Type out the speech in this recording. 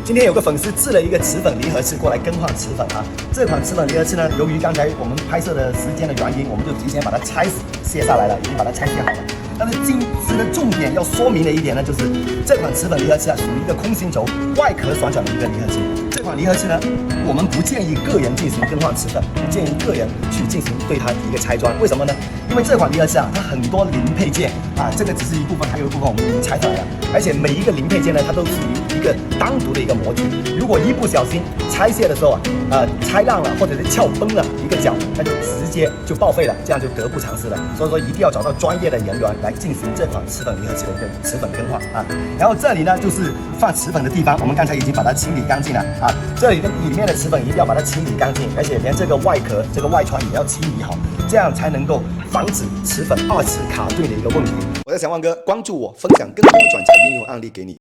今天有个粉丝制了一个齿粉离合器过来更换齿粉啊。这款齿粉离合器呢，由于刚才我们拍摄的时间的原因，我们就提前把它卸下来了，已经把它拆卸好了。但是今次的重点要说明的一点呢，就是这款齿粉离合器啊，属于一个空心轴、外壳双脚的一个离合器。这款离合器呢，我们不建议个人进行更换齿粉，不建议个人去进行对它一个拆装。为什么呢？因为这款离合器啊，它很多零配件啊，这个只是一部分，还有一部分我们已经拆出来了。而且每一个零配件呢，它都是一个单独的一个模具。如果一不小心拆卸的时候拆烂了，或者是撬崩了一个角，那就直接就报废了，这样就得不偿失了。所以说一定要找到专业的人员来进行这款齿粉离合器的一个齿粉更换啊。然后这里呢就是放齿粉的地方，我们刚才已经把它清理干净了啊。这里面的齿粉一定要把它清理干净，而且连这个外壳、这个外穿也要清理好，这样才能够防止齿粉2次卡顿的一个问题。我是小万哥，关注我，分享更多转财应用案例给你。